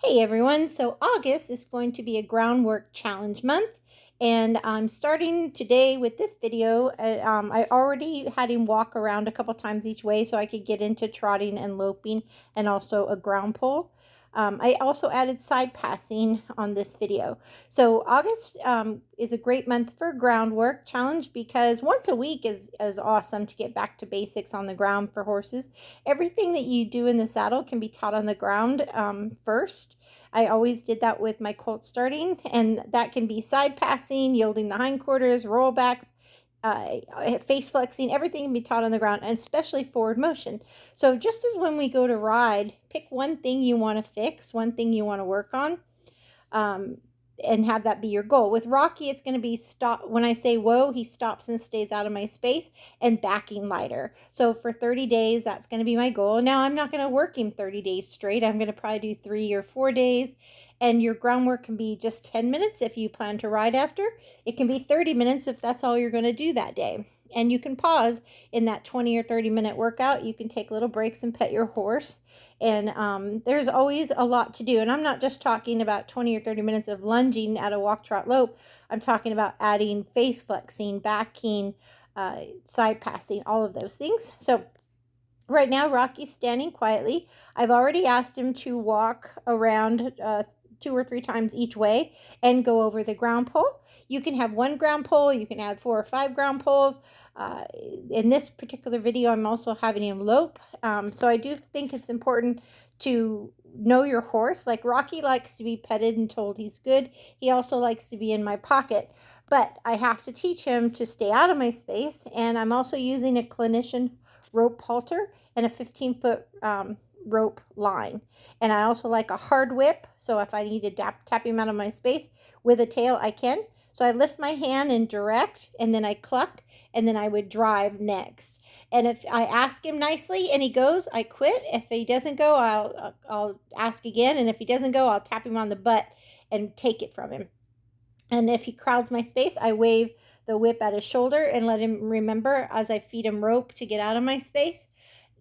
Hey everyone, so August is going to be a groundwork challenge month, and I'm starting today with this video. I already had him walk around a couple times each way so I could get into trotting and loping and also a ground pole. I also added side passing on this video. So August is a great month for groundwork challenge because once a week is awesome to get back to basics on the ground for horses. Everything that you do in the saddle can be taught on the ground first. I always did that with my colt starting, and that can be side passing, yielding the hindquarters, rollbacks, face flexing, everything can be taught on the ground, and especially forward motion. So just as when we go to ride, pick one thing you want to fix, one thing you want to work on. Um, and have that be your goal. With Rocky, it's going to be stop. When I say whoa, he stops and stays out of my space and backing lighter. So for 30 days, that's going to be my goal. Now, I'm not going to work him 30 days straight. I'm going to probably do 3 or 4 days. And your groundwork can be just 10 minutes if you plan to ride after. It can be 30 minutes if that's all you're going to do that day. And you can pause in that 20 or 30-minute workout. You can take little breaks and pet your horse. And there's always a lot to do. And I'm not just talking about 20 or 30 minutes of lunging at a walk, trot, lope. I'm talking about adding face flexing, backing, side passing, all of those things. So right now, Rocky's standing quietly. I've already asked him to walk around 2 or 3 times each way and go over the ground pole. You can have one ground pole. You can add 4 or 5 ground poles. In this particular video, I'm also having him lope. So I do think it's important to know your horse. Like Rocky likes to be petted and told he's good. He also likes to be in my pocket. But I have to teach him to stay out of my space. And I'm also using a clinician rope halter and a 15-foot rope line. And I also like a hard whip. So if I need to tap him out of my space with a tail, I can. So I lift my hand and direct, and then I cluck, and then I would drive next. And if I ask him nicely and he goes, I quit. If he doesn't go, I'll ask again. And if he doesn't go, I'll tap him on the butt and take it from him. And if he crowds my space, I wave the whip at his shoulder and let him remember as I feed him rope to get out of my space.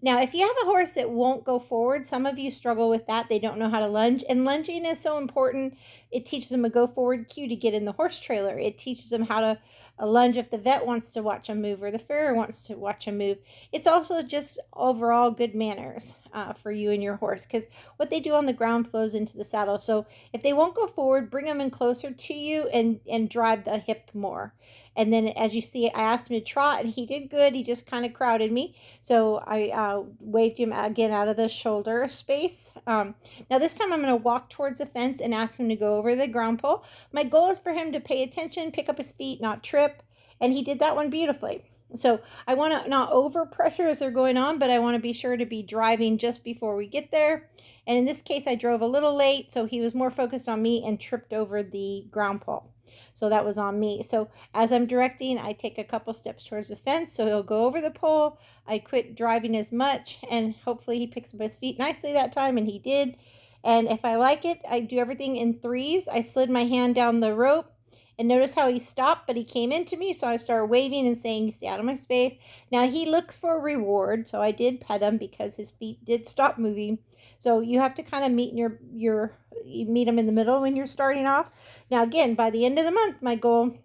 Now, if you have a horse that won't go forward, some of you struggle with that. They don't know how to lunge, and lunging is so important. It teaches them a go forward cue to get in the horse trailer. It teaches them how to lunge if the vet wants to watch them move or the farrier wants to watch them move. It's also just overall good manners for you and your horse, because what they do on the ground flows into the saddle. So if they won't go forward, bring them in closer to you and drive the hip more. And then as you see, I asked him to trot, and he did good. He just kind of crowded me. So I waved him again out of the shoulder space. Now this time I'm going to walk towards the fence and ask him to go over the ground pole. My goal is for him to pay attention, pick up his feet, not trip. And he did that one beautifully. So I want to not over pressure as they're going on, but I want to be sure to be driving just before we get there. And in this case, I drove a little late, so he was more focused on me and tripped over the ground pole. So that was on me. So as I'm directing, I take a couple steps towards the fence, so he'll go over the pole. I quit driving as much, and hopefully he picks up his feet nicely that time, and he did. And if I like it, I do everything in threes. I slid my hand down the rope, and notice how he stopped, but he came into me, so I started waving and saying, stay out of my space. Now he looks for a reward, so I did pet him because his feet did stop moving. So you have to kind of meet meet him in the middle when you're starting off. Now again, by the end of the month, my goal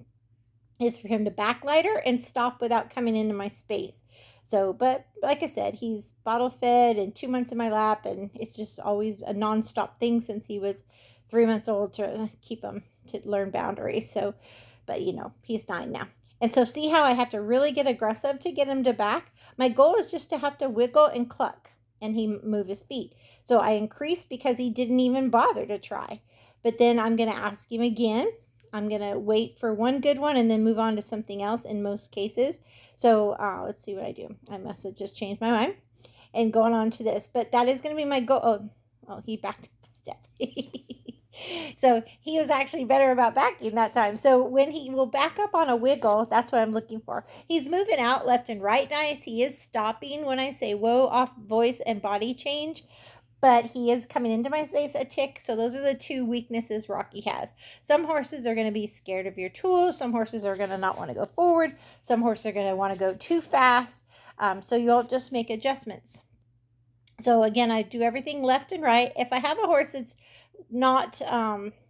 is for him to backlighter and stop without coming into my space. So, but like I said, he's bottle fed and 2 months in my lap, and it's just always a nonstop thing since he was 3 months old to keep him to learn boundaries. So, but he's 9 now. And so see how I have to really get aggressive to get him to back? My goal is just to have to wiggle and cluck and he move his feet. So I increased because he didn't even bother to try. But then I'm going to ask him again. I'm going to wait for one good one and then move on to something else in most cases. So let's see what I do. I must have just changed my mind and going on to this. But that is going to be my goal. Oh, he backed a step. So he was actually better about backing that time. So when he will back up on a wiggle, that's what I'm looking for. He's moving out left and right nice. He is stopping when I say whoa, off voice and body change. But he is coming into my space a tick. So those are the 2 weaknesses Rocky has. Some horses are going to be scared of your tools. Some horses are going to not want to go forward. Some horses are going to want to go too fast. So you'll just make adjustments. So again, I do everything left and right. If I have a horse that's not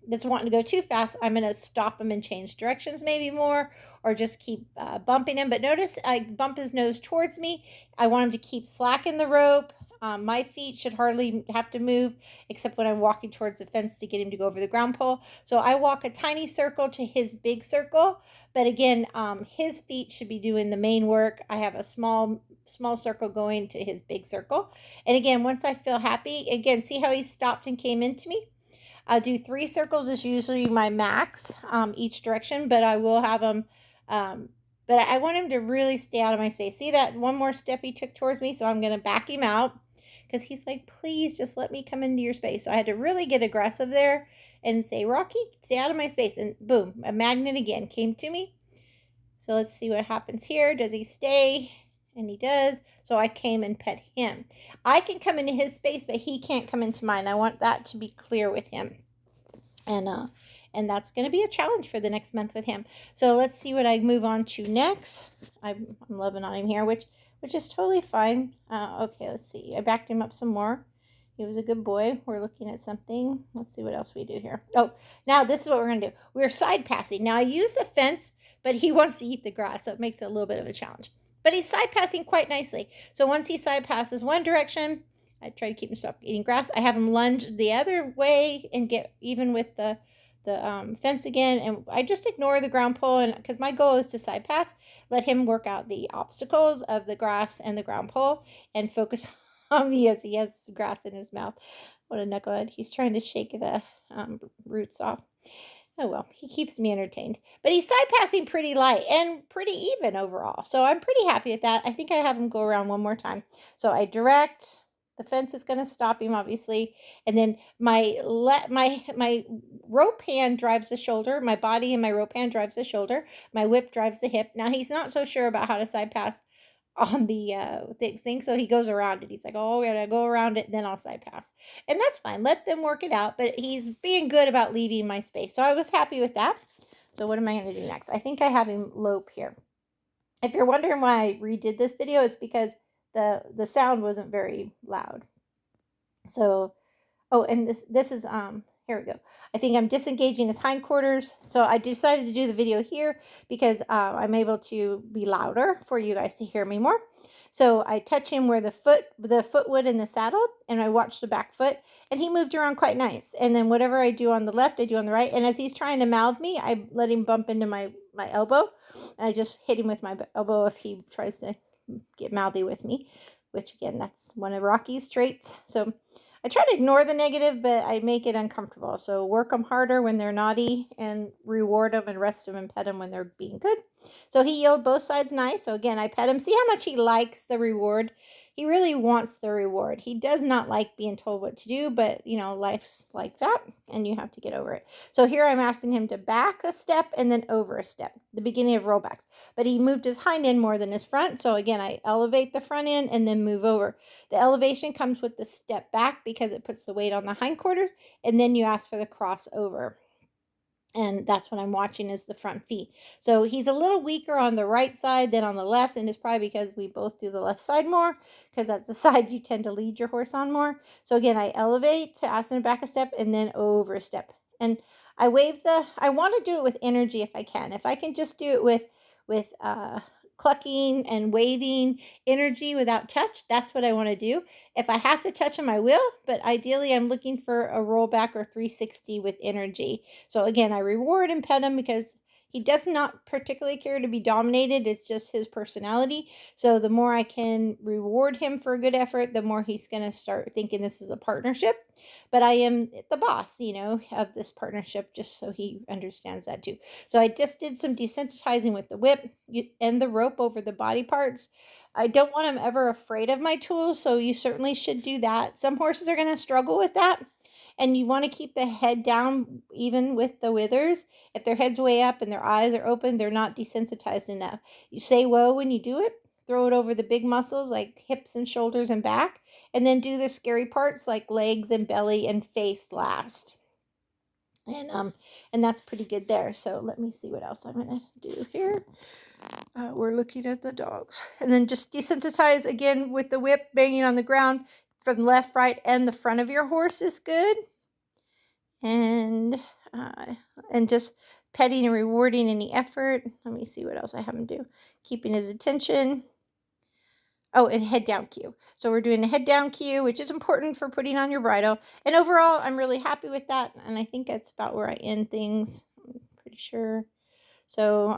that's wanting to go too fast, I'm going to stop him and change directions maybe more, or just keep bumping him. But notice I bump his nose towards me. I want him to keep slacking the rope. My feet should hardly have to move except when I'm walking towards the fence to get him to go over the ground pole. So I walk a tiny circle to his big circle. But again, his feet should be doing the main work. I have a small circle going to his big circle. And again, once I feel happy, again, see how he stopped and came into me? I'll do 3 circles is usually my max, each direction, but I will have him, but I want him to really stay out of my space. See that one more step he took towards me, so I'm going to back him out because he's like, please just let me come into your space. So I had to really get aggressive there and say, Rocky, stay out of my space. And boom, a magnet again came to me. So let's see what happens here. Does he stay? And he does. So I came and pet him. I can come into his space, but he can't come into mine. I want that to be clear with him. And that's going to be a challenge for the next month with him. So let's see what I move on to next. I'm loving on him here, which is totally fine. Okay, let's see. I backed him up some more. He was a good boy. We're looking at something. Let's see what else we do here. Oh, now this is what we're going to do. We're side passing. Now I use the fence, but he wants to eat the grass, so it makes it a little bit of a challenge. But he's side passing quite nicely. So once he side passes one direction, I try to keep him stop eating grass. I have him lunge the other way and get even with the fence again. And I just ignore the ground pole, and because my goal is to side pass, let him work out the obstacles of the grass and the ground pole and focus on me as he has grass in his mouth. What a knucklehead. He's trying to shake the roots off. Oh well, he keeps me entertained. But he's side passing pretty light and pretty even overall. So I'm pretty happy with that. I think I have him go around one more time. So I direct. The fence is going to stop him, obviously. And then my rope hand drives the shoulder. My body and my rope hand drives the shoulder. My whip drives the hip. Now he's not so sure about how to side pass on the thing, so he goes around it. He's like, oh, we're gonna go around it, then I'll side pass. And that's fine, let them work it out, but he's being good about leaving my space, so I was happy with that. So what am I going to do next? I think I have him lope here. If you're wondering why I redid this video, it's because the sound wasn't very loud. So oh, and this is here we go. I think I'm disengaging his hindquarters. So I decided to do the video here because I'm able to be louder for you guys to hear me more. So I touch him where the foot would in the saddle, and I watch the back foot, and he moved around quite nice. And then whatever I do on the left, I do on the right. And as he's trying to mouth me, I let him bump into my elbow, and I just hit him with my elbow if he tries to get mouthy with me, which again, that's one of Rocky's traits. So I try to ignore the negative, but I make it uncomfortable. So work them harder when they're naughty and reward them and rest them and pet them when they're being good. So he yelled both sides nice. So again, I pet him. See how much he likes the reward? He really wants the reward. He does not like being told what to do, but you know, life's like that and you have to get over it. So here I'm asking him to back a step and then over a step, the beginning of rollbacks. But he moved his hind end more than his front. So again, I elevate the front end and then move over. The elevation comes with the step back because it puts the weight on the hindquarters, and then you ask for the crossover. And that's what I'm watching is the front feet. So he's a little weaker on the right side than on the left, and it's probably because we both do the left side more, because that's the side you tend to lead your horse on more. So again, I elevate to ask him to back a step and then over a step. And I want to do it with energy if I can. If I can just do it with clucking and waving energy without touch, that's what I want to do. If I have to touch him, I will, but ideally I'm looking for a rollback or 360 with energy. So again, I reward and pet him because he does not particularly care to be dominated. It's just his personality. So the more I can reward him for a good effort, the more he's going to start thinking this is a partnership. But I am the boss, you know, of this partnership, just so he understands that too. So I just did some desensitizing with the whip and the rope over the body parts. I don't want him ever afraid of my tools, so you certainly should do that. Some horses are going to struggle with that. And you want to keep the head down even with the withers. If their head's way up and their eyes are open, they're not desensitized enough. You say whoa when you do it. Throw it over the big muscles like hips and shoulders and back. And then do the scary parts like legs and belly and face last. And that's pretty good there. So let me see what else I'm going to do here. We're looking at the dogs. And then just desensitize again with the whip banging on the ground from left, right, and the front of your horse is good. and just petting and rewarding any effort. Let me see what else I have him do. Keeping his attention. Oh, and head down cue. So we're doing a head down cue, which is important for putting on your bridle. And overall, I'm really happy with that. And I think that's about where I end things. I'm pretty sure. So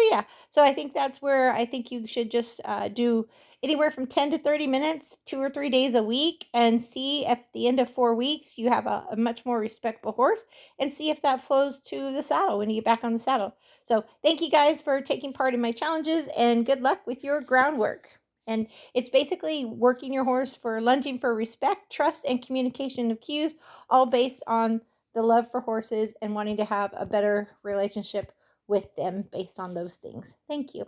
yeah. So I think that's where I think you should just do anywhere from 10 to 30 minutes, 2 or 3 days a week, and see if at the end of 4 weeks you have a much more respectful horse, and see if that flows to the saddle when you get back on the saddle. So thank you guys for taking part in my challenges, and good luck with your groundwork. And it's basically working your horse for lunging for respect, trust, and communication of cues, all based on the love for horses and wanting to have a better relationship with them based on those things. Thank you.